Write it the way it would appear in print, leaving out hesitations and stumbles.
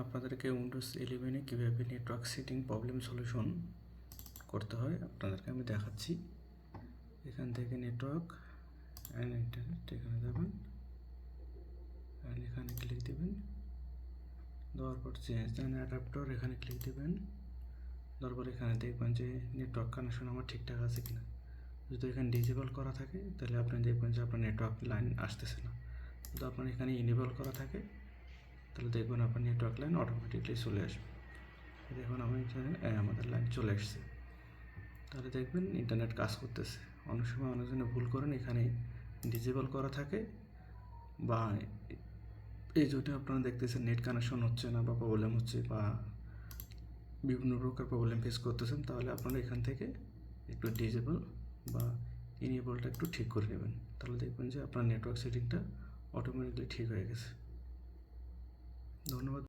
আপনাদেরকে উইন্ডোজ 11-এ কীভাবে network setting problem solution করতে হয় আপনাদেরকে আমি দেখাচ্ছি। এখান থেকে নেটওয়ার্ক অ্যান্ড ইন্টারনেট এখানে যাবেন, অ্যান্ড এখানে ক্লিক দেবেন। দেওয়ার পর চেঞ্জ অ্যান্ড অ্যাডাপ্টার এখানে ক্লিক দেবেন। দেওয়ার পর এখানে দেখবেন যে নেটওয়ার্ক কানেকশন আমার ঠিকঠাক আছে কিনা। যদি এখানে ডিসেবল করা থাকে তাহলে আপনি দেখবেন যে আপনার নেটওয়ার্ক লাইন আসতেছে না। যদি আপনার এখানে ইনেবল করা থাকে তাহলে দেখবেন আপনার নেটওয়ার্ক লাইন অটোমেটিকলি চলে আসবে। দেখুন আমি এখানে আমাদের লাইন চলে আসছে। তাহলে দেখবেন ইন্টারনেট কাজ করতেছে। অনেক সময় অনেকজনে ভুল করেন, এখানে ডিসেবল করা থাকে বা এই জন্য আপনারা দেখতেছেন নেট কানেকশন হচ্ছে না বা প্রবলেম হচ্ছে বা বিভিন্ন প্রকার প্রবলেম ফেস করতেছেন। তাহলে আপনারা এখান থেকে একটু ডিসেবল বা ইনেবলটা একটু ঠিক করে নেবেন। তাহলে দেখবেন যে আপনার নেটওয়ার্ক সেটিংটা অটোমেটিকলি ঠিক হয়ে গেছে। ধন্যবাদ।